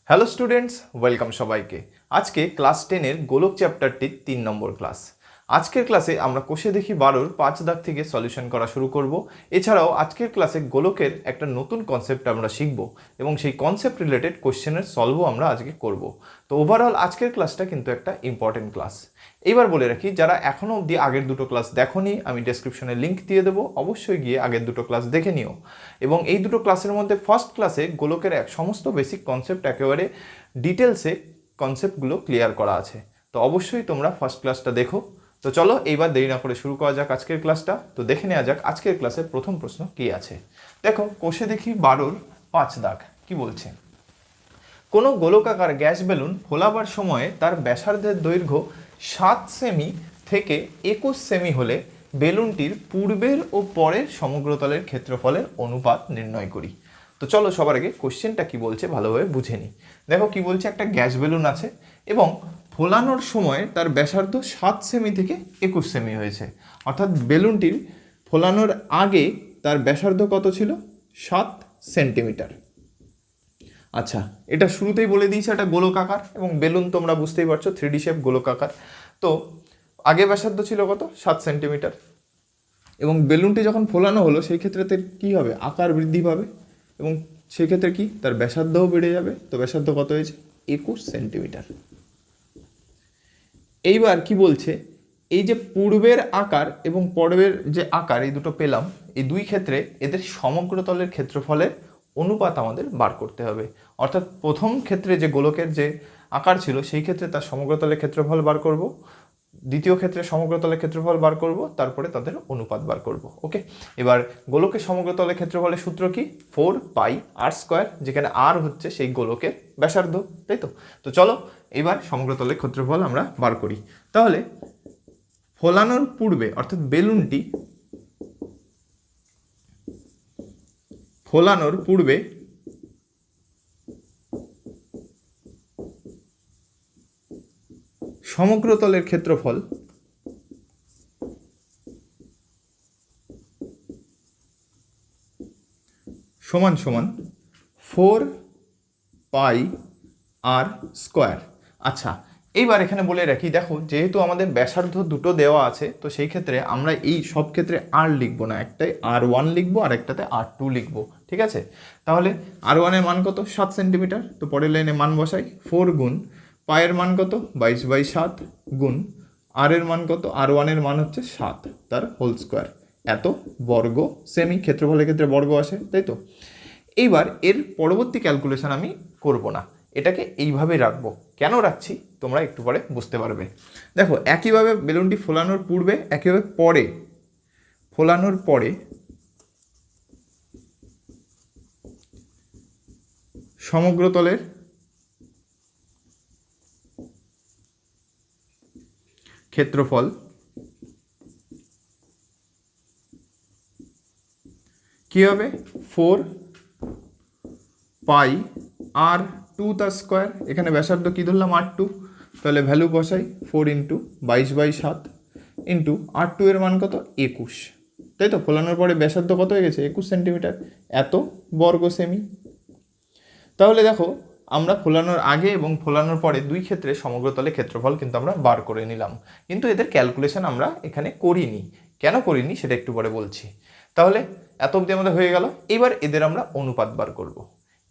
Hello students, welcome সবাইকে। আজকে class 10-এর গোলক চ্যাপ্টারটির 3 নম্বর ক্লাস। আজকের ক্লাসে আমরা কোষে দেখি 12-র 5 দাগ থেকে সলিউশন করা শুরু করব। এছাড়াও আজকের ক্লাসে গোলকের একটা নতুন কনসেপ্ট আমরা শিখব এবং সেই কনসেপ্ট রিলেটেড কোশ্চেনের সলভও আমরা আজকে করব। তো ওভারঅল আজকের ক্লাসটা কিন্তু একটা ইম্পর্টেন্ট ক্লাস। এইবার বলে রাখি, যারা এখনও অবধি আগের দুটো ক্লাস দেখোনি, আমি ডেসক্রিপশনে লিঙ্ক দিয়ে দেবো, অবশ্যই গিয়ে আগের দুটো ক্লাস দেখে নিও। এবং এই দুটো ক্লাসের মধ্যে ফার্স্ট ক্লাসে গোলকের সমস্ত বেসিক কনসেপ্ট একেবারে ডিটেলসে কনসেপ্টগুলো ক্লিয়ার করা আছে। তো অবশ্যই তোমরা ফার্স্ট ক্লাসটা দেখো। তো চলো এইবার দেরি না করে শুরু করা যাক আজকের ক্লাসটা। তো দেখে নেওয়া যাক আজকের ক্লাসের প্রথম প্রশ্ন কী আছে। দেখো, কোষে দেখি 12-র 5 দাগ কি বলছে। কোনো গোলকাকার গ্যাস বেলুন ফোলাবার সময়ে তার ব্যাসার্ধের দৈর্ঘ্য 7 সেমি থেকে 21 সেমি হলে বেলুনটির পূর্বের ও পরের সমগ্রতলের ক্ষেত্রফলের অনুপাত নির্ণয় করি। তো চলো সবার আগে কোশ্চেনটা কি বলছে ভালোভাবে বুঝে নিই। দেখো কি বলছে, একটা গ্যাস বেলুন আছে এবং ফোলানোর সময় তার ব্যাসার্ধ 7 সেমি থেকে 21 সেমি হয়েছে, অর্থাৎ বেলুনটির ফোলানোর আগে তার ব্যাসার্ধ কত ছিল? 7 সেন্টিমিটার। আচ্ছা, এটা শুরুতেই বলে দিয়েছে এটা গোলকাকার, এবং বেলুন তোমরা বুঝতেই পারছো 3D শেপ গোলকাকার। তো আগে ব্যাসার্ধ ছিল কত? 7 সেন্টিমিটার। এবং বেলুনটি যখন ফোলানো হলো সেই ক্ষেত্রে কী হবে? আকার বৃদ্ধি পাবে এবং সেক্ষেত্রে কি তার ব্যাসার্ধও বেড়ে যাবে। তো ব্যাসার্ধ কত হয়েছে? 21 সেন্টিমিটার। এইবার কি বলছে, এই যে পূর্বের আকার এবং পরের যে আকার, এই দুটো পেলাম, এই দুই ক্ষেত্রে এদের সমগ্রতলের ক্ষেত্রফলের অনুপাত আমাদের বার করতে হবে। অর্থাৎ প্রথম ক্ষেত্রে যে গোলকের যে আকার ছিল সেই ক্ষেত্রে তার সমগ্রতলের ক্ষেত্রফল বার করব, দ্বিতীয় ক্ষেত্রে সমগ্রতলের ক্ষেত্রফল বার করব, তারপরে তাদের অনুপাত বার করব। ওকে, এবার গোলকের সমগ্রতলের ক্ষেত্রফলের সূত্র কি? 4 পাই আর স্কোয়ার, যেখানে আর হচ্ছে সেই গোলকের ব্যাসার্ধ, তাই তো? তো চলো এবার সমগ্রতলের ক্ষেত্রফল আমরা বার করি। তাহলে ফোলানোর পূর্বে, অর্থাৎ বেলুনটি ফোলানোর পূর্বে সমগ্রতলের ক্ষেত্রফল সমান সমান 4 পাই আর স্কোয়ার। আচ্ছা, এইবার এখানে বলে রাখি, দেখো যেহেতু আমাদের ব্যাসার্ধ দুটো দেওয়া আছে, তো সেই ক্ষেত্রে আমরা এই সব ক্ষেত্রে আর লিখবো না, একটাই R1 লিখবো আর একটাতে R2 লিখবো, ঠিক আছে? তাহলে R1-এর মান কত? 7 সেন্টিমিটার। তো পরের লাইনে মান বসাই, 4 গুণ পায়ের মান কত? 22/7 গুণ আর-এর মান কত? R1-এর মান হচ্ছে 7, তার হোল স্কোয়ার, এত বর্গ সেমি। ক্ষেত্রফলের ক্ষেত্রে বর্গ আসে, তাই তো? এইবার এর পরবর্তী ক্যালকুলেশন আমি করব না, এটাকে এইভাবে রাখবো। কেন রাখছি তোমরা একটু পরে বুঝতে পারবে। দেখো, একইভাবে বেলুনটি ফোলানোর পূর্বে, একইভাবে পরে, ফোলানোর পরে সমগ্রতলের ক্ষেত্রফল কি হবে? 4 পাই আর 2 তার স্কোয়ার। এখানে ব্যাসার্ধ কী ধরলাম? R2, তাহলে ভ্যালু বসাই, 4 ইন্টু 22/7 ইন্টু R2 এর মান কত? 21, তাই তো? ফোলানোর পরে ব্যাসার্ধ কত হয়ে গেছে? 21 সেন্টিমিটার, এত বর্গ সেমি। তাহলে দেখো, আমরা ফোলানোর আগে এবং ফোলানোর পরে দুই ক্ষেত্রে সমগ্রতলে ক্ষেত্রফল কিন্তু আমরা বার করে নিলাম, কিন্তু এদের ক্যালকুলেশন আমরা এখানে করিনি। কেন করিনি সেটা একটু পরে বলছি। তাহলে এত অবধি আমাদের হয়ে গেল। এইবার এদের আমরা অনুপাত বার করব।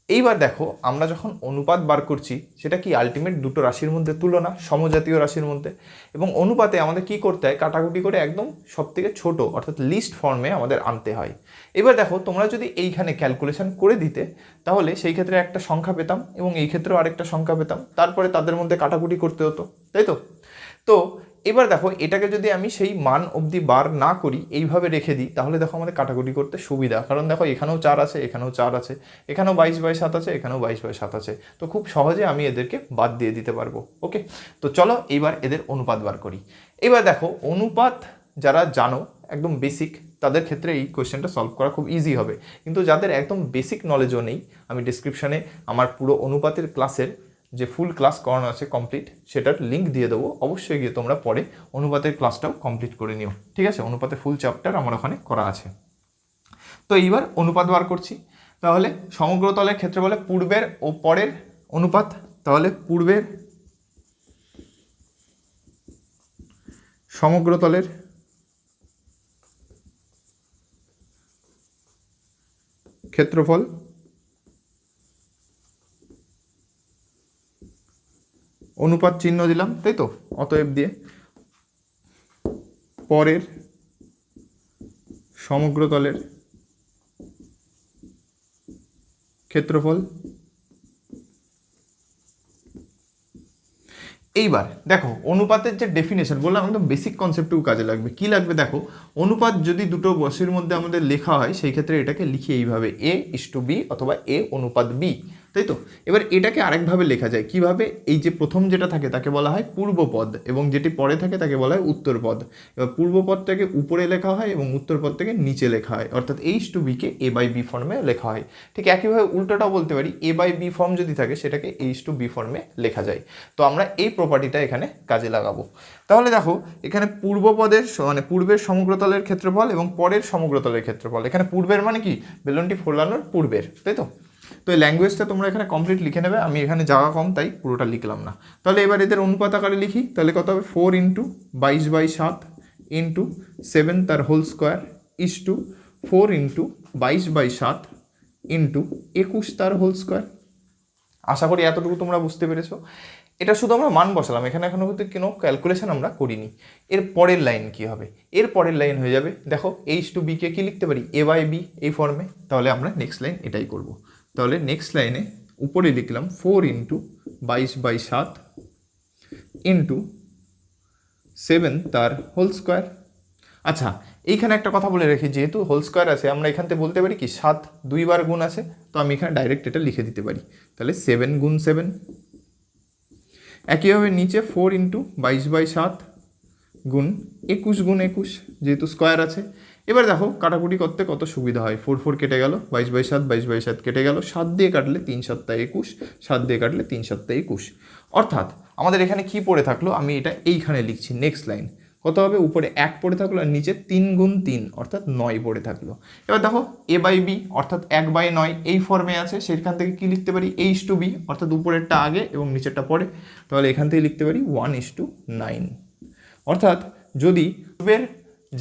এইবার দেখো, আমরা যখন অনুপাত বার করছি সেটা কি আলটিমেট দুটো রাশির মধ্যে তুলনা, সমজাতীয় রাশির মধ্যে। এবং অনুপাতে আমাদের কি করতে হয়? কাটাকুটি করে একদম সব থেকে ছোট, অর্থাৎ লিস্ট ফর্মে আমাদের আনতে হয়। এবার দেখো, তোমরা যদি এইখানে ক্যালকুলেশন করে দিতে, তাহলে সেই ক্ষেত্রে একটা সংখ্যা পেতাম এবং এই ক্ষেত্রেও আরেকটা সংখ্যা পেতাম, তারপরে তাদের মধ্যে কাটাকুটি করতে হতো, তাই তো? তো এবার দেখো, এটাকে যদি আমি সেই মান অবধি বার না করি, এইভাবে রেখে দিই, তাহলে দেখো আমাদের কাটাকুটি করতে সুবিধা। কারণ দেখো, এখানেও 4 আছে, এখানেও 4 আছে, এখানেও 22/7 আছে, এখানেও 22/7 আছে। তো খুব সহজে আমি এদেরকে বাদ দিয়ে দিতে পারবো। ওকে, তো চলো এইবার এদের অনুপাত বার করি। এবার দেখো, অনুপাত যারা জানো একদম বেসিক, তাদের ক্ষেত্রে এই কোয়েশ্চেনটা সলভ করা খুব ইজি হবে। কিন্তু যাদের একদম বেসিক নলেজও নেই, আমি ডিসক্রিপশানে আমার পুরো অনুপাতের ক্লাসের যে ফুল ক্লাস করানো আছে কমপ্লিট, সেটার লিঙ্ক দিয়ে দেবো, অবশ্যই গিয়ে তোমরা পরে অনুপাতের ক্লাসটাও কমপ্লিট করে নিও, ঠিক আছে? অনুপাতের ফুল চ্যাপ্টার আমার ওখানে করা আছে। তো এইবার অনুপাত বার করছি। তাহলে সমগ্রতলের ক্ষেত্রে বলে পূর্বের ও পরের অনুপাত, তাহলে পূর্বের সমগ্র তলের ক্ষেত্রফল অনুপাত চিহ্ন দিলাম, তাই তো, অতএব দিয়ে পরের সমগ্র তলের ক্ষেত্রফল। এইবার দেখো অনুপাতের যে ডেফিনেশন বললাম একদম বেসিক কনসেপ্টও কাজে লাগবে। কি লাগবে দেখো, অনুপাত যদি দুটো বস্তুর মধ্যে আমাদের লেখা হয় সেই ক্ষেত্রে এটাকে লিখি এইভাবে A:B অথবা A অনুপাত B, তাই তো। এবার এটাকে আরেকভাবে লেখা যায় কিভাবে, এই যে প্রথম যেটা থাকে তাকে বলা হয় পূর্বপদ এবং যেটি পরে থাকে তাকে বলা হয় উত্তরপদ। এবার পূর্বপদটাকে উপরে লেখা হয় এবং উত্তরপদটাকে নিচে লেখা হয়, অর্থাৎ H/B কে A/B ফর্মে লেখা হয়। ঠিক একইভাবে উল্টোটাও বলতে পারি, A/B ফর্ম যদি থাকে সেটাকে H/B ফর্মে লেখা যায়। তো আমরা এই প্রপার্টিটা এখানে কাজে লাগাবো। তাহলে দেখো এখানে পূর্বপদের মানে পূর্বের সমগ্রতলের ক্ষেত্রফল এবং পরের সমগ্রতলের ক্ষেত্রফল। এখানে পূর্বের মানে কি, বেলুনটি ফোলানোর পূর্বের, তাই তো। তো এই ল্যাঙ্গুয়েজটা তোমরা এখানে কমপ্লিট লিখে নেবে, আমি এখানে জায়গা কম তাই পুরোটা লিখলাম না। তাহলে এবার এদের অনুপাত আকারে লিখি, তাহলে কত হবে 4 × 22/7 × 7 তার হোল স্কোয়ার = 4 × 22/7 × 21 তার হোল স্কোয়ার। আশা করি এতটুকু তোমরা বুঝতে পেরেছো। এটা শুধু আমরা মান বসালাম, এখানে এখনো কিন্তু কোনো ক্যালকুলেশন আমরা করিনি। এর পরের লাইন কি হবে, এর পরের লাইন হয়ে যাবে দেখো H/B কে কি লিখতে পারি, A/B এই ফর্মে। তাহলে আমরা নেক্সট লাইন এটাই করব। তাহলে নেক্সট লাইনে উপরে লিখলাম 4 × 22/7 × 7 তার হোল স্কোয়ার। আচ্ছা এইখানে একটা কথা বলে রাখি, যেহেতু হোল স্কোয়ার আছে আমরা এখান থেকে বলতে পারি কি 7 দুইবার গুণ আছে, তো আমি এখানে ডাইরেক্ট এটা লিখে দিতে পারি। তাহলে 7 × 7। একইভাবে নিচে 4 × 22/7 গুণ 21 × 21, যেহেতু স্কোয়ার আছে। এবার দেখো কাটাকুটি করতে কত সুবিধা হয়, 4 4 কেটে গেল, 22/7 22/7 কেটে গেল, 7 দিয়ে কাটলে 3 × 7 = 21, 7 দিয়ে কাটলে 3 × 7 = 21। অর্থাৎ আমাদের এখানে কি পড়ে থাকলো, আমি এটা এইখানে লিখছি। নেক্সট লাইন কত হবে, উপরে 1 পড়ে থাকলো আর নিচে 3 × 3 অর্থাৎ 9 পড়ে থাকলো। এবার দেখো A/B অর্থাৎ 1/9 এই ফর্মে আছে, সেখান থেকে কি লিখতে পারি H/B অর্থাৎ উপরেরটা আগে এবং নিচেরটা পরে। তাহলে এখান থেকে লিখতে পারি 1:9। অর্থাৎ যদি পূর্বের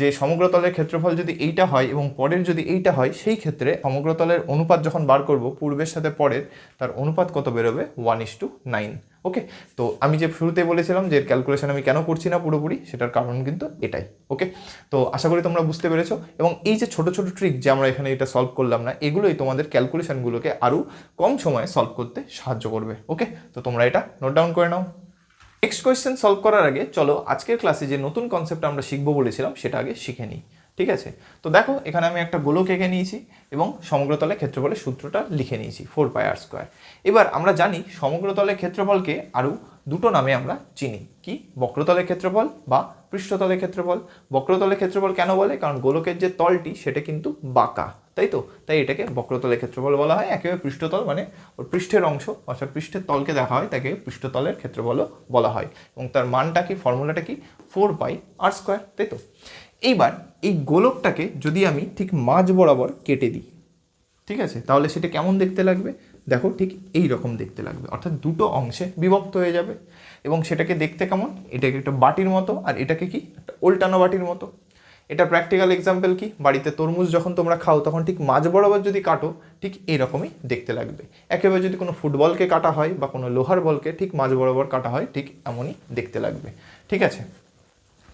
যে সমগ্রতলের ক্ষেত্রফল যদি এইটা হয় এবং পরের যদি এইটা হয়, সেই ক্ষেত্রে সমগ্রতলের অনুপাত যখন বার করব পূর্বের সাথে পরের, তার অনুপাত কত বেরোবে 1:9। ওকে, তো আমি যে শুরুতে বলেছিলাম যে ক্যালকুলেশন আমি কেন করছি না পুরোপুরি, সেটার কারণ কিন্তু এটাই। ওকে, তো আশা করি তোমরা বুঝতে পেরেছো। এবং এই যে ছোট ছোট ট্রিক যে আমরা এখানে এটা সলভ করলাম না, এগুলোই তোমাদের ক্যালকুলেশনগুলোকে আরও কম সময়ে সলভ করতে সাহায্য করবে। ওকে, তো তোমরা এটা নোট ডাউন করে নাও। নেক্সট কোয়েশ্চেন সলভ করার আগে চলো আজকের ক্লাসে যে নতুন কনসেপ্ট আমরা শিখবো বলেছিলাম সেটা আগে শিখে নিই। ঠিক আছে, তো দেখো এখানে আমি একটা গোলক এঁকে নিয়েছি এবং সমগ্রতলের ক্ষেত্রফলের সূত্রটা লিখে নিয়েছি 4πr²। এবার আমরা জানি সমগ্রতলের ক্ষেত্রফলকে আরও দুটো নামে আমরা চিনি, কি, বক্রতলের ক্ষেত্রফল বা পৃষ্ঠতলের ক্ষেত্রফল। বক্রতলের ক্ষেত্রফল কেন বলে, কারণ গোলকের যে তলটি সেটা কিন্তু বাঁকা, তাই তো, তাই এটাকে বক্রতলের ক্ষেত্রফল বলা হয়। একেবারে পৃষ্ঠতল মানে ওর পৃষ্ঠের অংশ অর্থাৎ পৃষ্ঠের তলকে দেখা হয়, তাকে পৃষ্ঠতলের ক্ষেত্রফলও বলা হয়। এবং তার মানটা কি, ফর্মুলাটা কি, 4πr², তাই তো। এইবার এই গোলকটাকে যদি আমি ঠিক মাঝ বরাবর কেটে দিই, ঠিক আছে, তাহলে সেটা কেমন দেখতে লাগবে দেখো, ঠিক এই রকম দেখতে লাগবে, অর্থাৎ দুটো অংশে বিভক্ত হয়ে যাবে। এবং সেটাকে দেখতে কেমন, এটাকে একটা বাটির মতো আর এটাকে কি একটা উল্টানো বাটির মতো। এটা প্র্যাকটিক্যাল এক্সাম্পল কি, বাড়িতে তরমুজ যখন তোমরা খাও তখন ঠিক মাঝ বরাবর যদি কাটো ঠিক এইরকমই দেখতে লাগবে। একেবারে যদি কোনো ফুটবলকে কাটা হয় বা কোনো লোহার বলকে ঠিক মাঝ বরাবর কাটা হয় ঠিক এমনই দেখতে লাগবে। ঠিক আছে,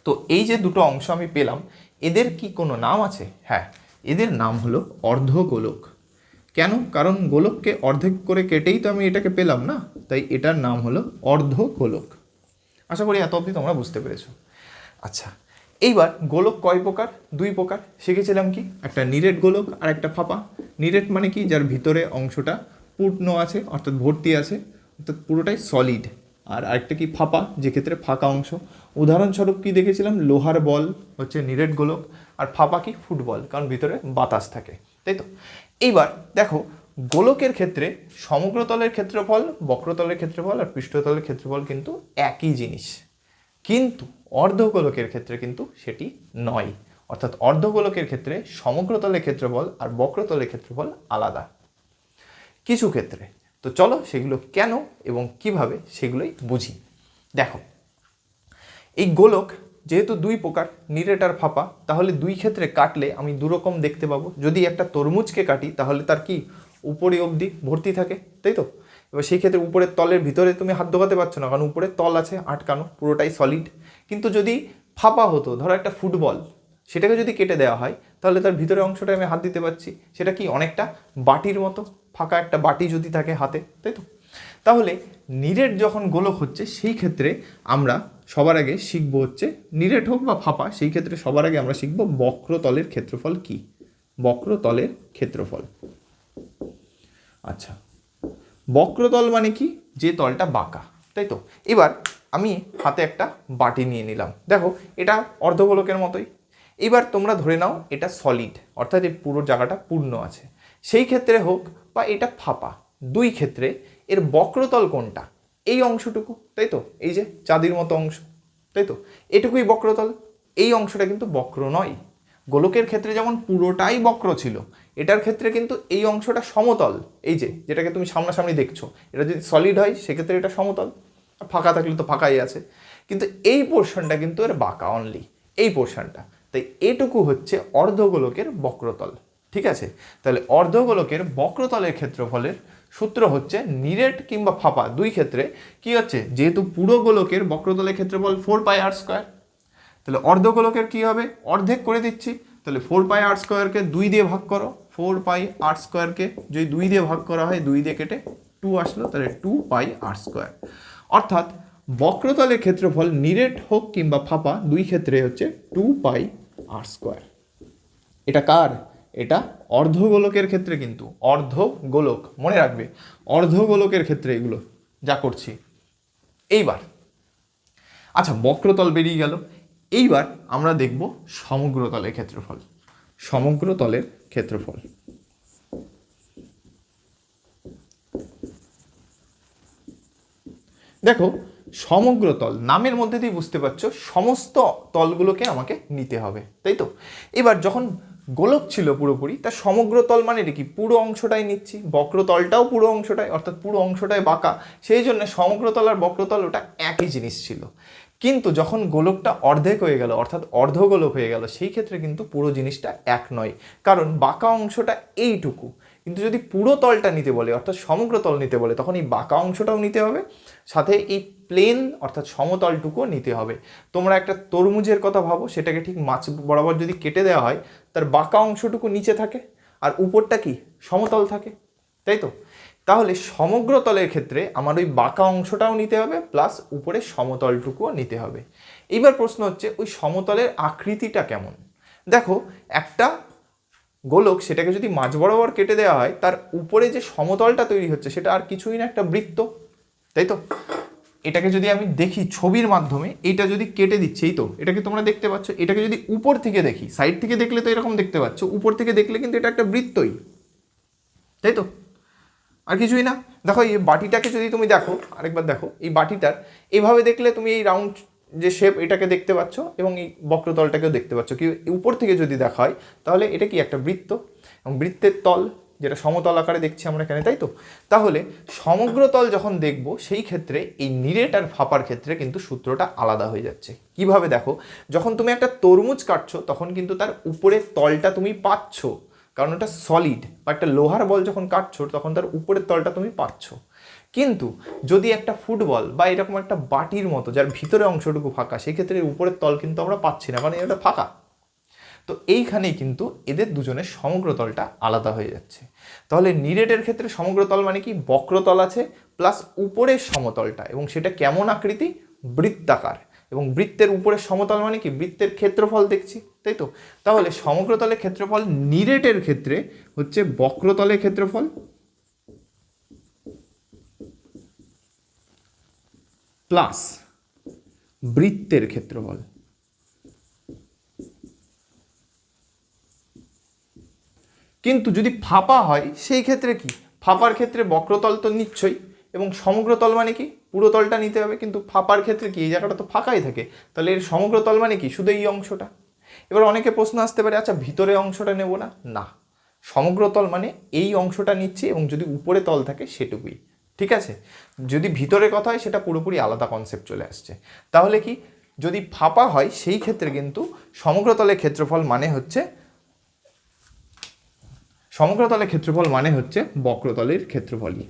তো এই যে দুটো অংশ আমি পেলাম, এদের কি কোনো নাম আছে? হ্যাঁ, এদের নাম হলো অর্ধগোলক। কেন, কারণ গোলককে অর্ধেক করে কেটেই তো আমি এটাকে পেলাম না, তাই এটার নাম হলো অর্ধগোলক। আশা করি এত অবধি তোমরা বুঝতে পেরেছো। আচ্ছা, এইবার গোলক কয় প্রকার? 2 প্রকার শিখেছিলাম, কি, একটা নিরেট গোলক আর একটা ফাঁপা। নিরেট মানে কি, যার ভিতরে অংশটা পূর্ণ আছে অর্থাৎ ভর্তি আছে, অর্থাৎ পুরোটাই সলিড। আর আরেকটা কি, ফাঁপা, যে ক্ষেত্রে ফাঁকা অংশ। উদাহরণস্বরূপ কি দেখেছিলাম, লোহার বল হচ্ছে নিরেট গোলক, আর ফাঁপা কি, ফুটবল, কারণ ভিতরে বাতাস থাকে, তাই তো। এইবার দেখো গোলকের ক্ষেত্রে সমগ্রতলের ক্ষেত্রফল, বক্রতলের ক্ষেত্রফল আর পৃষ্ঠতলের ক্ষেত্রফল কিন্তু একই জিনিস, কিন্তু অর্ধগোলকের ক্ষেত্রে কিন্তু সেটি নয়। অর্থাৎ অর্ধগোলকের ক্ষেত্রে সমগ্রতলের ক্ষেত্রফল আর বক্রতলের ক্ষেত্রফল আলাদা কিছু ক্ষেত্রে। তো তো চলো সেগুলো কেন এবং কিভাবে সেগুলোই বুঝি। দেখো, এই গোলক যেহেতু দুই প্রকার, নিরেট আর ফাঁপা, তাহলে দুই ক্ষেত্রে কাটলে আমি দুরকম দেখতে পাবো। যদি একটা তরমুজকে কাটি তাহলে তার কি উপরে অবধি ভর্তি থাকে, তাই তো? এবার সেই ক্ষেত্রে উপরের তলের ভিতরে তুমি হাত ঢোকাতে পারছো না, কারণ উপরে তল আছে আটকানো, পুরোটাই সলিড। কিন্তু যদি ফাঁপা হতো, ধরো একটা ফুটবল, সেটাকে যদি কেটে দেওয়া হয় তাহলে তার ভিতরের অংশটায় আমি হাত দিতে পারছি, সেটা কি অনেকটা বাটির মতো, ফাঁকা একটা বাটি যদি থাকে হাতে, তাই তো? তাহলে নিরেট যখন গোলক হচ্ছে সেই ক্ষেত্রে আমরা সবার আগে শিখবো হচ্ছে, নিরেট হোক বা ফাঁপা, সেই ক্ষেত্রে সবার আগে আমরা শিখবো বক্রতলের ক্ষেত্রফল কি। বক্রতলের ক্ষেত্রফল, আচ্ছা, বক্রতল মানে কি? যে তলটা বাঁকা, তাই তো? এবার আমি হাতে একটা বাটি নিয়ে নিলাম, দেখো এটা অর্ধগোলকের মতোই। এবার তোমরা ধরে নাও এটা সলিড, অর্থাৎ এই পুরো জায়গাটা পূর্ণ আছে। সেই ক্ষেত্রে হোক বা এটা ফাঁপা, দুই ক্ষেত্রে এর বক্রতল কোনটা? এই অংশটুকু, তাই তো? এই যে চাঁদির মতো অংশ, তাই তো? এটুকুই বক্রতল, এই অংশটা কিন্তু বক্র নয়। গোলকের ক্ষেত্রে যেমন পুরোটাই বক্র ছিল, এটার ক্ষেত্রে কিন্তু এই অংশটা সমতল। এই যে যেটাকে তুমি সামনাসামনি দেখছো, এটা যদি সলিড হয় সেক্ষেত্রে এটা সমতল, আর ফাঁকা থাকলে তো ফাঁকাই আছে। কিন্তু এই পোর্শনটা কিন্তু এর বাঁকা, অনলি এই পোর্শনটা। তাই এটুকু হচ্ছে অর্ধগোলকের বক্রতল, ঠিক আছে? তাহলে অর্ধগোলকের বক্রতলের ক্ষেত্রফলের সূত্র হচ্ছে নিরেট কিংবা ফাঁপা দুই ক্ষেত্রে কি হচ্ছে, যেহেতু পুরো গোলকের বক্রতলের ক্ষেত্রফল 4πr², তাহলে অর্ধগোলকের কি হবে, অর্ধেক করে দিচ্ছি। তাহলে 4πr² 2 দিয়ে ভাগ করো, 4πr² যদি 2 দিয়ে ভাগ করা হয়, 2 দিয়ে কেটে 2 আসলো, তাহলে 2πr²। অর্থাৎ বক্রতলের ক্ষেত্রফল নিরেট হোক কিংবা ফাঁপা দুই ক্ষেত্রে হচ্ছে 2πr²। এটা কার? এটা অর্ধগোলকের ক্ষেত্রে, কিন্তু অর্ধগোলক মনে রাখবে, অর্ধগোলকের ক্ষেত্রে এগুলো যা করছি। এইবার আচ্ছা, বক্রতল বেরিয়ে গেল, এইবার আমরা দেখব সমগ্রতলের ক্ষেত্রফল। সমগ্রতলের ক্ষেত্রফল, দেখো সমগ্রতল নামের মধ্যে দিয়ে বুঝতে পারছো সমস্ত তলগুলোকে আমাকে নিতে হবে, তাই তো? এবার যখন গোলক ছিল পুরোপুরি, তার সমগ্রতল মানে কি পুরো অংশটাই নিচ্ছি, বক্রতলটাও পুরো অংশটাই, অর্থাৎ পুরো অংশটাই বাঁকা, সেই জন্য সমগ্রতল আর বক্রতল ওটা একই জিনিস ছিল। কিন্তু যখন গোলকটা অর্ধেক হয়ে গেল, অর্থাৎ অর্ধগোলক হয়ে গেল, সেই ক্ষেত্রে কিন্তু পুরো জিনিসটা এক নয়, কারণ বাঁকা অংশটা এইটুকু। কিন্তু যদি পুরো তলটা নিতে বলে, অর্থাৎ সমগ্র তল নিতে বলে, তখন এই বাঁকা অংশটাও নিতে হবে, সাথে এই প্লেন অর্থাৎ সমতলটুকুও নিতে হবে। তোমরা একটা তরমুজের কথা ভাবো, সেটাকে ঠিক মাছ বরাবর যদি কেটে দেওয়া হয়, তার বাঁকা অংশটুকু নিচে থাকে আর উপরটা কি সমতল থাকে, তাই তো? তাহলে সমগ্র তলের ক্ষেত্রে আমার ওই বাঁকা অংশটাও নিতে হবে, প্লাস উপরে সমতলটুকুও নিতে হবে। এইবার প্রশ্ন হচ্ছে ওই সমতলের আকৃতিটা কেমন। দেখো, একটা গোলক, সেটাকে যদি মাঝ বরাবর কেটে দেওয়া হয়, তার উপরে যে সমতলটা তৈরি হচ্ছে সেটা আর কিছুই না, একটা বৃত্ত, তাই তো? এটাকে যদি আমি দেখি ছবির মাধ্যমে, এটা যদি কেটে দিচ্ছি, এই তো এটাকে তোমরা দেখতে পাচ্ছ, এটাকে যদি উপর থেকে দেখি, সাইড থেকে দেখলে তো এরকম দেখতে পাচ্ছ, উপর থেকে দেখলে কিন্তু এটা একটা বৃত্তই, তাই তো? আর কিছুই না। দেখো এই বাটিটাকে যদি তুমি দেখো, আরেকবার দেখো, এই বাটিটার এইভাবে দেখলে তুমি এই রাউন্ড যে শেপ এটাকে দেখতে পাচ্ছ, এবং এই বক্রতলটাকেও দেখতে পাচ্ছ। কি উপর থেকে যদি দেখা হয় তাহলে এটা কি একটা বৃত্ত, এবং বৃত্তের তল যেটা সমতল আকারে দেখছি আমরা এখানে, তাই তো? তাহলে সমগ্র তল যখন দেখব, সেই ক্ষেত্রে এই নিরেট আর ফাঁপার ক্ষেত্রে কিন্তু সূত্রটা আলাদা হয়ে যাচ্ছে। কিভাবে? দেখো, যখন তুমি একটা তরমুজ কাটছো, তখন কিন্তু তার উপরের তলটা তুমি পাচ্ছ, কারণ এটা সলিড, বা একটা লোহার বল যখন কাটছো তখন তার উপরের তলটা তুমি পাচ্ছ। কিন্তু যদি একটা ফুটবল বা এরকম একটা বাটির মতো যার ভিতরে অংশটুকু ফাঁকা, সেই ক্ষেত্রে উপরের তল কিন্তু আমরা পাচ্ছি না, কারণ এটা ফাঁকা। তো এইখানেই কিন্তু এদের দুজনের সমগ্রতলটা আলাদা হয়ে যাচ্ছে। তাহলে নিরেটের ক্ষেত্রে সমগ্রতল মানে কি, বক্রতল আছে প্লাস উপরের সমতলটা, এবং সেটা কেমন আকৃতি, বৃত্তাকার, এবং বৃত্তের উপরের সমতল মানে কি, বৃত্তের ক্ষেত্রফল দেখছি, তাই তো? তাহলে সমগ্রতলের ক্ষেত্রফল নিরেটের ক্ষেত্রে হচ্ছে বক্রতলের ক্ষেত্রফল প্লাস বৃত্তের ক্ষেত্রফল। কিন্তু যদি ফাঁপা হয় সেই ক্ষেত্রে কি, ফাঁপার ক্ষেত্রে বক্রতল তো নিশ্চয়ই, এবং সমগ্রতল মানে কি, পুরো তলটা নিতে হবে। কিন্তু ফাঁপার ক্ষেত্রে কি, এই জায়গাটা তো ফাঁকাই থাকে, তাহলে এর সমগ্রতল মানে কি, শুধু এই অংশটা। এবার অনেকে প্রশ্ন আসতে পারে, আচ্ছা ভিতরে অংশটা নেব না, না, সমগ্রতল মানে এই অংশটা নিচ্ছি, এবং যদি উপরে তল থাকে সেটুকুই, ঠিক আছে, যদি ভিতরের কথা হয় সেটা পুরোপুরি আলাদা কনসেপ্ট চলে আসছে। তাহলে কি, যদি ফাঁপা হয় সেই ক্ষেত্রে কিন্তু সমগ্রতলের ক্ষেত্রফল মানে হচ্ছে বক্রতলের ক্ষেত্রফলই।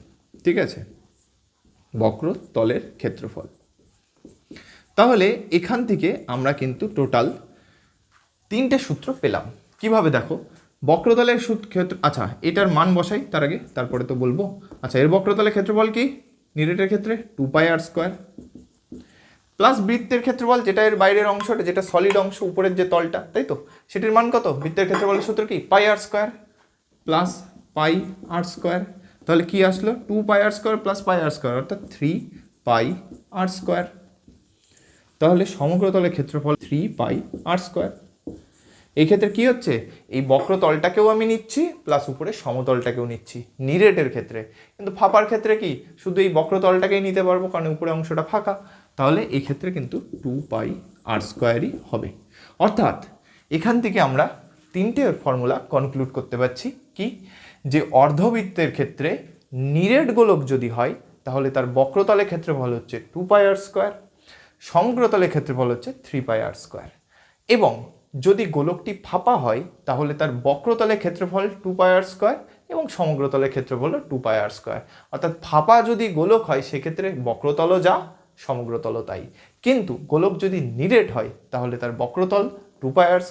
ঠিক আছে, বক্রতলের ক্ষেত্রফল। তাহলে এখান থেকে আমরা কিন্তু টোটাল 3টে সূত্র পেলাম। কিভাবে দেখো, বক্রতলের ক্ষেত্র, আচ্ছা এটার মান বসাই তার আগে, তারপরে তো বলবো। আচ্ছা, এর বক্রতলের ক্ষেত্রফল কি, নিরেটের ক্ষেত্রে 2πr² প্লাস বৃত্তের ক্ষেত্রফল, যেটা এর বাইরের অংশটা, যেটা সলিড অংশ, উপরের যে তলটা, তাই তো, সেটির মান কত, বৃত্তের ক্ষেত্রফলের সূত্র কি πr² প্লাস πr²। তাহলে কি আসলো, 2πr² প্লাস πr², অর্থাৎ 3πr²। তাহলে সমগ্রতলের ক্ষেত্রফল 3πr²। এই ক্ষেত্রে কি হচ্ছে, এই বক্রতলটাকেও আমি নিচ্ছি প্লাস উপরে সমতলটাকেও নিচ্ছি নিরেটের ক্ষেত্রে, কিন্তু ফাঁপার ক্ষেত্রে কি শুধু এই বক্রতলটাকেই নিতে পারবো, কারণ উপরে অংশটা ফাঁকা। তাহলে এই ক্ষেত্রে কিন্তু 2πr²ই হবে। অর্থাৎ এখান থেকে আমরা 3টে ফর্মুলা কনক্লুড করতে পারছি কি, যে অর্ধবৃত্তের ক্ষেত্রে নিরেট গোলক যদি হয় তাহলে তার বক্রতলের ক্ষেত্রফল হচ্ছে 2πr², সমগ্রতলের ক্ষেত্রফল হচ্ছে 3πr², এবং যদি গোলকটি ফাঁপা হয় তাহলে তার বক্রতলের ক্ষেত্রফল 2πr² এবং সমগ্রতলের ক্ষেত্রফল 2πr²। অর্থাৎ ফাঁপা যদি গোলক হয় সেক্ষেত্রে বক্রতলও যা, সমগ্রতলও তাই। কিন্তু গোলক যদি নিরেট হয় তাহলে তার বক্রতল 2πr²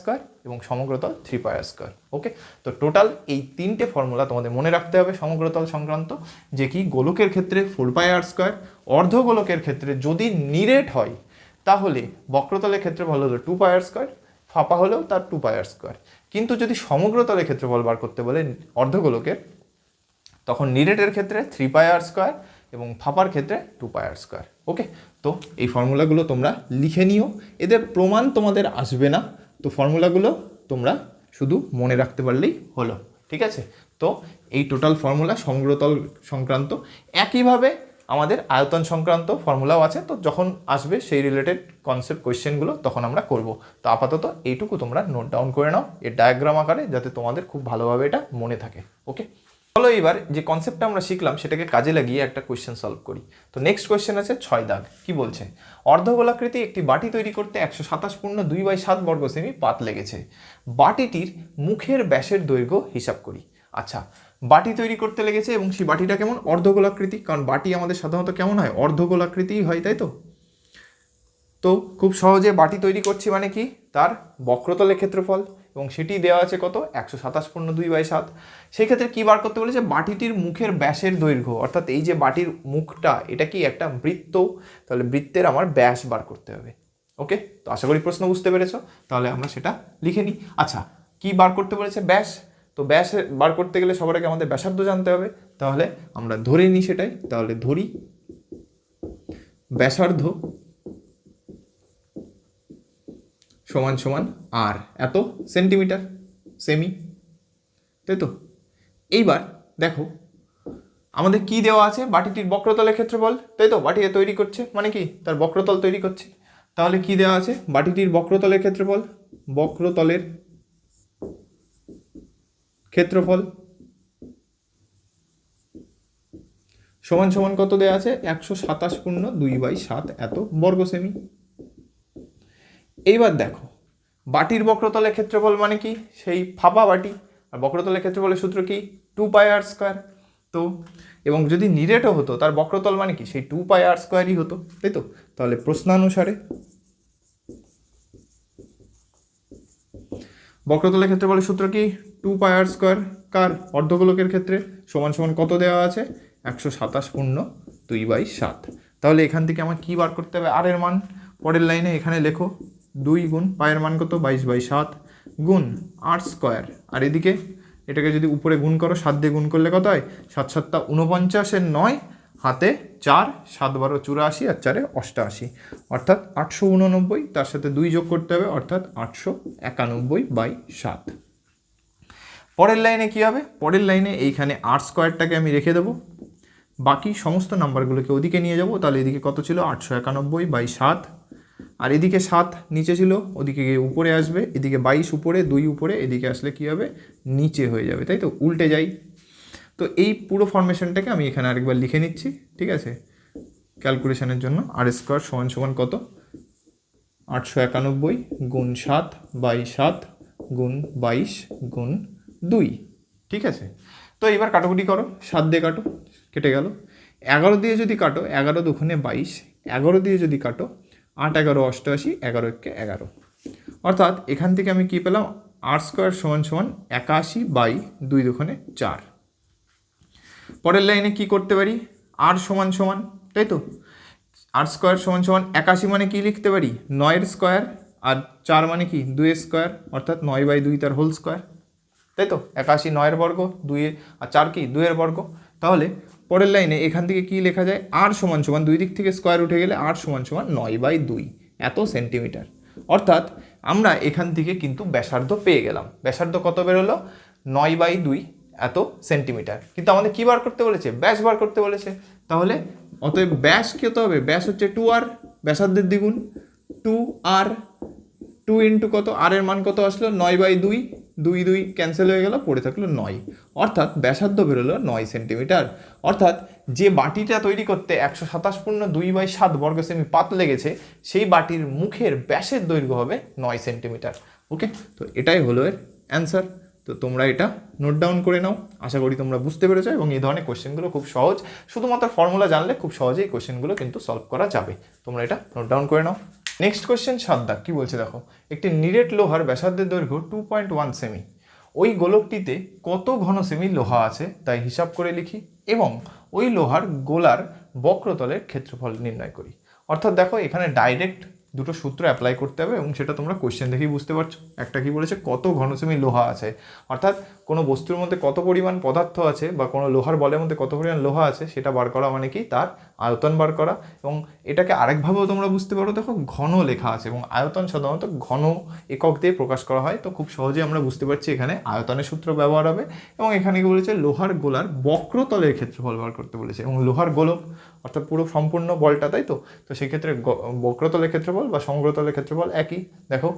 এবং সমগ্রতল 3πr²। ওকে, তো টোটাল এই 3টে ফর্মুলা তোমাদের মনে রাখতে হবে সমগ্রতল সংক্রান্ত, যে কি গোলকের ক্ষেত্রে 4πr², অর্ধগোলকের ক্ষেত্রে যদি নিরেট হয় তাহলে বক্রতলের ক্ষেত্রফল হলো 2πr², ফাঁপা হলেও তার 2πr²। কিন্তু যদি সমগ্রতলের ক্ষেত্রফল বার করতে বলে অর্ধগোলকের, তখন নিরেটের ক্ষেত্রে 3πr² এবং ফাঁপার ক্ষেত্রে 2πr²। ওকে, তো এই ফর্মুলাগুলো তোমরা লিখে নিও, এদের প্রমাণ তোমাদের আসবে না, তো ফর্মুলাগুলো তোমরা শুধু মনে রাখতে পারলেই হলো। ঠিক আছে, তো এই টোটাল ফর্মুলা সমগ্রতল সংক্রান্ত। একইভাবে আমাদের আয়তন সংক্রান্ত ফর্মুলাও আছে, তো যখন আসবে সেই রিলেটেড কনসেপ্ট কোয়েশ্চেনগুলো তখন আমরা করব। তো আপাতত এইটুকু তোমরা নোট ডাউন করে নাও এর ডায়াগ্রাম আকারে, যাতে তোমাদের খুব ভালোভাবে এটা মনে থাকে। ওকে, চলো এবার যে কনসেপ্টটা আমরা শিখলাম সেটাকে কাজে লাগিয়ে একটা কোয়েশ্চেন সলভ করি। তো নেক্সট কোয়েশ্চেন আছে 6 দাগ। কি বলছে, অর্ধগোলাকৃতি একটি বাটি তৈরি করতে 127.2/7 বর্গ সেমি পাত লেগেছে, বাটিটির মুখের ব্যাসের দৈর্ঘ্য হিসাব করি। আচ্ছা, বাটি তৈরি করতে লেগেছে এবং সেই বাটিটা কেমন, অর্ধগোলাকৃতি, কারণ বাটি আমাদের সাধারণত কেমন হয়, অর্ধগোলাকৃতিই হয়, তাই তো। তো খুব সহজে বাটি তৈরি করছি মানে কি, তার বক্রতলের ক্ষেত্রফল, এবং সেটি দেওয়া আছে কত, 127.2/7। সেই ক্ষেত্রে কী বার করতে বলেছে, বাটিটির মুখের ব্যাসের দৈর্ঘ্য, অর্থাৎ এই যে বাটির মুখটা এটা কি একটা বৃত্ত, তাহলে বৃত্তের আমার ব্যাস বার করতে হবে। ওকে, তো আশা করি প্রশ্ন বুঝতে পেরেছো, তাহলে আমরা সেটা লিখে নিই। আচ্ছা, কি বার করতে বলেছে, ব্যাস। তো ব্যাস বার করতে গেলে সবার আগে আমাদের ব্যাসার্ধ জানতে হবে, তাহলে আমরা ধরে নিই সেটাই। তাহলে ধরি ব্যাসার্ধ সমান সমান আর এত সেন্টিমিটার সেমি, তাই তো। এইবার দেখো আমাদের কি দেওয়া আছে, বাটিটির বক্রতলের ক্ষেত্রফল, তাই তো, বাটি তৈরি করছে মানে কি তার বক্রতল তৈরি করছে। তাহলে কি দেওয়া আছে, বাটিটির বক্রতলের ক্ষেত্রফল, বক্রতলের ক্ষেত্রফল সমান সমান কত দেওয়া আছে, 127.2/7 এত বর্গ সেমি। এইবার দেখো বাটির বক্রতলের ক্ষেত্রফল মানে কি, সেই ফাঁপা বাটি, আর বক্রতলের ক্ষেত্রফলের সূত্র কি, 2πr²। তো এবং যদি নিরেটও হতো তার বক্রতল মানে কি, সেই 2πr²ই হতো, তাই তো। তাহলে প্রশ্নানুসারে বক্রতলের ক্ষেত্রফলের সূত্র কি, 2πr², কার, অর্ধগোলকের ক্ষেত্রে, সমান সমান কত দেওয়া আছে, 127.2/7। তাহলে এখান থেকে আমার কি বার করতে হবে, আর এর মান পরের লাইনে এখানে লেখো, 2 গুণ পায়ের মান কত, 22/7 গুণ r², আর এদিকে এটাকে যদি উপরে গুণ করো 7 দিয়ে গুণ করলে কত হয়, 7 7 49, 9 হাতে 4, 7 12 84 আর 4 88, অর্থাৎ 889, তার সাথে 2 যোগ করতে হবে, অর্থাৎ 891/7। পরের লাইনে কি হবে, পরের লাইনে এইখানে r²টাকে আমি রেখে দেবো, বাকি সমস্ত নাম্বারগুলোকে ওদিকে নিয়ে যাব। তাহলে এদিকে কত ছিল, 891/7, আর এদিকে 7 নিচে ছিল, ওদিকে গিয়ে উপরে আসবে, এদিকে 22 উপরে, 2 উপরে, এদিকে আসলে কি হবে, নিচে হয়ে যাবে, তাই তো। উল্টে যাই, তো এই পুরো ফরমেশনটাকে আমি এখানে আরেকবার লিখে নিচ্ছি, ঠিক আছে, ক্যালকুলেশনের জন্য। আর স্কোয়ার সমান সমান কত, 891 গুণ 7 বাই 7 গুণ 22 গুণ 2, ঠিক আছে। তো এবার কাটাকুটি করো, 7 দিয়ে কাটো, কেটে গেল। 11 দিয়ে যদি কাটো, 11 দুগুণে 22, 11 দিয়ে যদি কাটো 8 11 88, 11 একে 11, অর্থাৎ এখান থেকে আমি কি পেলাম, আর স্কোয়ার সমান সমান 81 বাই 2 দুগুণে 4। পরের লাইনে কি করতে পারি, আর সমান সমান, তাই তো, আর স্কোয়ার সমান সমান 81 মানে কি লিখতে পারি, 9 স্কোয়ার, আর 4 মানে কি 2 স্কোয়ার, অর্থাৎ 9 বাই 2 তার হোল স্কোয়ার, তাই তো। 81 9 বর্গ, 2 আর 4 কি 2 বর্গ। তাহলে পরের লাইনে এখান থেকে কি লেখা যায়, আর সমান সমান 2 দিক থেকে স্কোয়ার উঠে গেলে আর সমান সমান 9 বাই 2 এত সেন্টিমিটার। অর্থাৎ আমরা এখান থেকে কিন্তু ব্যাসার্ধ পেয়ে গেলাম। ব্যাসার্ধ কত বেরোলো, 9 বাই 2 এত সেন্টিমিটার। কিন্তু আমাদের কী বার করতে বলেছে, ব্যাস বার করতে বলেছে। তাহলে অতএব ব্যাস কত হবে, ব্যাস হচ্ছে 2r, ব্যাসার্ধের দ্বিগুণ 2r, 2 ইন্টু কত, আর এর মান কত আসলো 9 বাই 2, 2 2 ক্যান্সেল হয়ে গেল, পড়ে থাকলো 9, অর্থাৎ ব্যাসার্ধ বেরোলো 9 সেন্টিমিটার। অর্থাৎ যে বাটিটা তৈরি করতে 127.2/7 বর্গ সেমি পাত লেগেছে, সেই বাটির মুখের ব্যাসের দৈর্ঘ্য হবে 9 সেন্টিমিটার। ওকে, তো এটাই হলো এর অ্যান্সার। তো তোমরা এটা নোট ডাউন করে নাও, আশা করি তোমরা বুঝতে পেরেছো। এবং এই ধরনের কোশ্চেনগুলো খুব সহজ, শুধুমাত্র ফর্মুলা জানলে খুব সহজেই কোশ্চেনগুলো কিন্তু সলভ করা যাবে। তোমরা এটা নোট ডাউন করে নাও। নেক্সট কোয়েশ্চেন 7 দাগ, কী বলছে দেখো, একটি নিরেট লোহার ব্যাসার্ধের দৈর্ঘ্য 2.1 সেমি, ওই গোলকটিতে কত ঘন সেমি লোহা আছে তাই হিসাব করে লিখি এবং ওই লোহার গোলার বক্রতলের ক্ষেত্রফল নির্ণয় করি। অর্থাৎ দেখো এখানে ডাইরেক্ট দুটো সূত্র অ্যাপ্লাই করতে হবে এবং সেটা তোমরা কোশ্চেন দেখেই বুঝতে পারছো। একটা কি বলেছে, কত ঘন সেমি লোহা আছে, অর্থাৎ কোনো বস্তুর মধ্যে কত পরিমাণ পদার্থ আছে বা কোনো লোহার বলের মধ্যে কত পরিমাণ লোহা আছে সেটা বার করা মানে কি, তার আয়তন বার করা। এবং এটাকে আরেকভাবেও তোমরা বুঝতে পারো, দেখো ঘন লেখা আছে এবং আয়তন সাধারণত ঘন একক দিয়ে প্রকাশ করা হয়। তো খুব সহজেই আমরা বুঝতে পারছি এখানে আয়তনের সূত্র ব্যবহার হবে। এবং এখানে কি বলেছে, লোহার গোলার বক্রতলের ক্ষেত্রফল বার করতে বলেছে। এবং লোহার গোলক অর্থাৎ পুরো সম্পূর্ণ বলটা, তাই তো। তো সেক্ষেত্রে বক্রতলের ক্ষেত্রফল বা সমগ্রতলের ক্ষেত্রফল একই। দেখো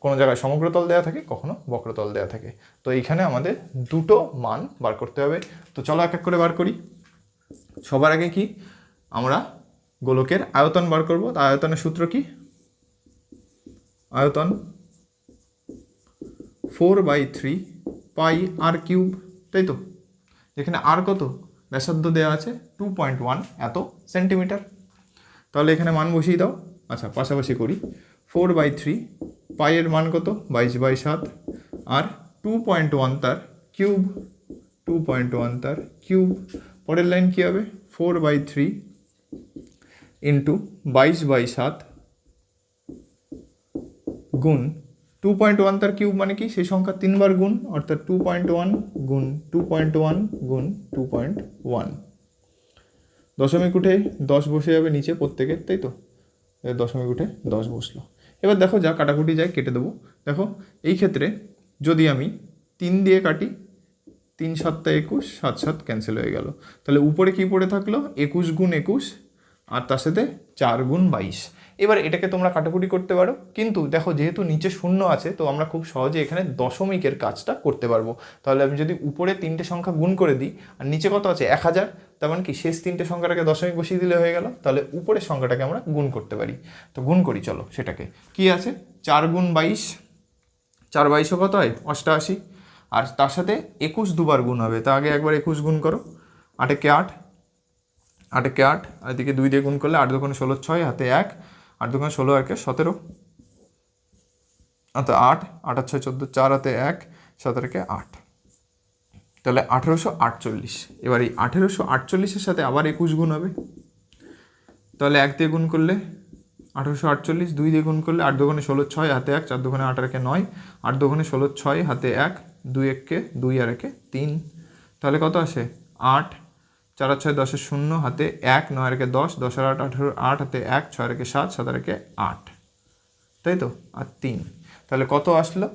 কোনো জায়গায় সমগ্রতল দেওয়া থাকে, কখনো বক্রতল দেওয়া থাকে। তো এইখানে আমাদের দুটো মান বার করতে হবে। তো চলো এক এক করে বার করি। সবার আগে কি, আমরা গোলকের আয়তন বার করব। আয়তনের সূত্র কি, আয়তন 4/3 পাই আর কিউব, তাই তো। যেখানে আর কত, ব্যাসার্ধ দেওয়া আছে 2.1 এত সেন্টিমিটার। তাহলে এখানে মান বসিয়ে দাও। আচ্ছা, পাশাপাশি করি, 4/3 পাইয়ের মান কত, 22/7, আর 2.1 তার কিউব, 2.1 তার কিউব। পরের লাইন কী হবে, 4/3 ইন্টু 22/7 গুণ 2.1 তার কিউব মানে কি, সেই সংখ্যা 3 বার গুণ, অর্থাৎ 2.1 গুণ 2.1 গুণ 2.1। দশমিক উঠে 10 বসে যাবে নিচে প্রত্যেকের, তাই তো। দশমিক উঠে 10 বসলো। এবার দেখো যা কাটাকুটি যায় কেটে দেবো। দেখো এই ক্ষেত্রে যদি আমি 3 দিয়ে কাটি, 3 7 21, 7 7 ক্যান্সেল হয়ে গেল। তাহলে উপরে কি পড়ে থাকলো, 21 গুণ 21, আর তার সাথে 4 গুণ 22। এবার এটাকে তোমরা কাটাকুটি করতে পারো, কিন্তু দেখো যেহেতু নিচে শূন্য আছে, তো আমরা খুব সহজে এখানে দশমিকের কাজটা করতে পারবো। তাহলে আমি যদি উপরে 3টে সংখ্যা গুণ করে দিই আর নিচে কত আছে 1000, তার মানে কি শেষ 3টে সংখ্যাটাকে দশমিক বসিয়ে দিলে হয়ে গেল। তাহলে উপরের সংখ্যাটাকে আমরা গুণ করতে পারি। তো গুণ করি চলো সেটাকে। কি আছে, 4 গুণ 22, 4 22 কত হয় 88, আর তার সাথে 21 দুবার গুণ হবে। তা আগে একবার 21 গুণ করো, 8 একে 8, 8 একে 8, আর এদিকে 2 দিয়ে গুণ করলে 8 দুগুণে 16, 6 হাতে 1, 8 দুগুণে 16 আর 17, অর্থাৎ 8, 8 আর 6 14, 4 হাতে 1, 7 একে 8, তাহলে 1848। এবার এই 1848-এর সাথে আবার 21 গুণ হবে। তাহলে 1 দিয়ে গুণ করলে 1848, 2 দিয়ে গুণ করলে 8 দুগুণে 16, 6 হাতে 1, 4 দুগুণে 8 আর 9, 8 দুগুণে 16, 6 হাতে 1, 2 একে 2 আর 3, তাহলে কত আসে 8, 4 আর 6 10 0, হাতে 1, 9 আর 10, 10 আর 8 18, 8 হাতে 1, 6 আর 7, 7 আর 8, তাই তো, আর 3। তাহলে কত আসলো,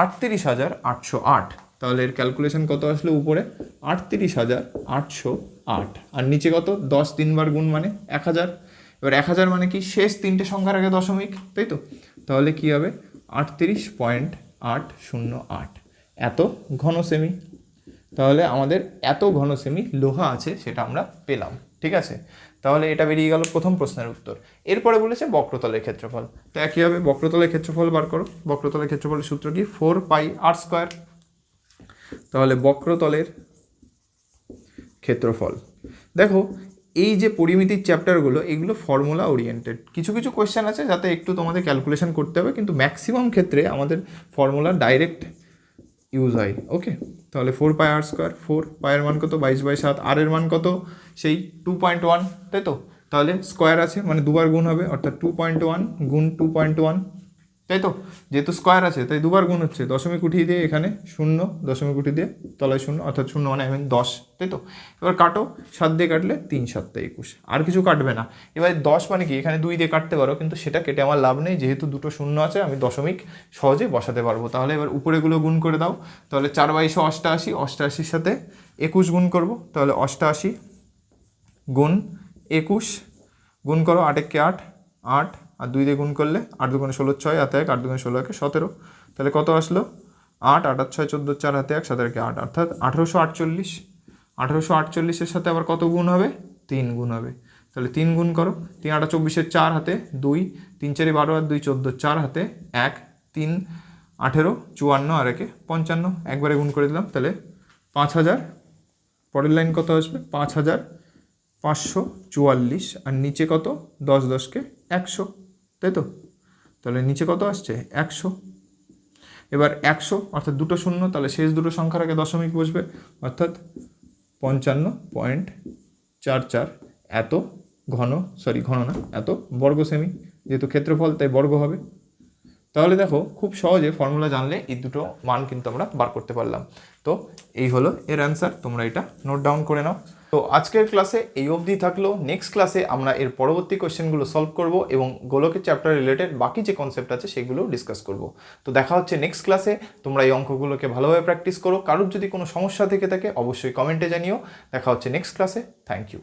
38,808। তাহলে এর ক্যালকুলেশন কত আসলো, উপরে 38,808, আর নিচে কত, 10 3 বার গুণ মানে 1000। এবার 1000 মানে কি, শেষ 3টে সংখ্যার আগে দশমিক, তাই তো। তাহলে কি হবে, 38.808 এত ঘন সেমি। তাহলে আমাদের এত ঘন সেমি লোহা আছে সেটা আমরা পেলাম। ঠিক আছে, তাহলে এটা বেরিয়ে গেল প্রথম প্রশ্নের উত্তর। এরপরে বলেছে বক্রতলের ক্ষেত্রফল। তো একইভাবে বক্রতলের ক্ষেত্রফল বার করো। বক্রতলের ক্ষেত্রফলের সূত্র কি? 4πr²। তাহলে বক্রতলের ক্ষেত্রফল, দেখো এই যে পরিমিতির চ্যাপ্টারগুলো এগুলো ফর্মুলা ওরিয়েন্টেড। কিছু কিছু কোয়েশ্চেন আছে যাতে একটু তোমাদের ক্যালকুলেশন করতে হবে, কিন্তু ম্যাক্সিমাম ক্ষেত্রে আমাদের ফর্মুলা ডাইরেক্ট ইউজ হয়। ওকে, তাহলে 4πr², 4 পায়ের মান কত? 22/7। আর এর মান কত? সেই 2.1, তাই তো? তাহলে স্কোয়ার আছে মানে দুবার গুণ হবে, অর্থাৎ 2.1 গুণ 2.1, তাই তো? যেহেতু স্কোয়ার আছে তাই দুবার গুণ হচ্ছে। দশমিক উঠিয়ে দিয়ে এখানে 0, দশমিক উঠিয়ে দিয়ে তলায় 0, অর্থাৎ 0 মানে 10, তাই তো? এবার কাটো, 7 দিয়ে কাটলে 3 7 21, আর কিছু কাটবে না। এবার 10 মানে কি? এখানে 2 দিয়ে কাটতে পারো, কিন্তু সেটা কেটে আমার লাভ নেই, যেহেতু দুটো 0 আছে আমি দশমিক সহজে বসাতে পারবো। তাহলে এবার উপরেগুলো গুণ করে দাও। তাহলে 4/88, 88-র সাথে 21 গুণ করবো, তাহলে 88 গুণ 21 গুণ করো, 8 × 8, 8 আর 2 দিয়ে গুণ করলে 8 2 16, 6 হাতে 1, 8 2 16 17। তাহলে কত আসলো? 8 8 আর 6 14, 4 হাতে 1, 7 8, অর্থাৎ 1848। 1848-এর সাথে আবার কত গুণ হবে? 3 গুণ হবে। তাহলে 3 গুণ করো, 3 8 24, 4 হাতে 2, 3 4 12 আর 2 14, 4 হাতে 1, 3 18 54 আর 1 55, একবারে গুণ করে দিলাম। তাহলে 5000। পরের লাইন কত আসবে? 5544। আর নিচে কত? 10 10-কে 100, তাই তো? তাহলে নিচে কত আসছে? 100। এবার 100 অর্থাৎ দুটো 0, তাহলে শেষ দুটো সংখ্যার আগে দশমিক বসবে, অর্থাৎ 55.44 এত ঘন, ঘন না, এত বর্গ সেমি। যেহেতু ক্ষেত্রফল তাই বর্গ হবে। তাহলে দেখো খুব সহজে ফর্মুলা জানলে এই দুটো মান কিন্তু আমরা বার করতে পারলাম। তো এই হলো এর অ্যান্সার, তোমরা এটা নোট ডাউন করে নাও। তো আজকের ক্লাসে এই অবধি থাকলো। নেক্সট ক্লাসে আমরা এর পরবর্তী কোয়েশ্চেনগুলো সলভ করব এবং গোলকের চ্যাপ্টার রিলেটেড বাকি যে কনসেপ্ট আছে সেগুলো ডিসকাস করব। তো দেখা হচ্ছে নেক্সট ক্লাসে। তোমরা এই অঙ্কগুলোকে ভালোভাবে প্র্যাকটিস করো। কারোর যদি কোনো সমস্যা থেকে থাকে অবশ্যই কমেন্টে জানিও। দেখা হচ্ছে নেক্সট ক্লাসে। Thank you.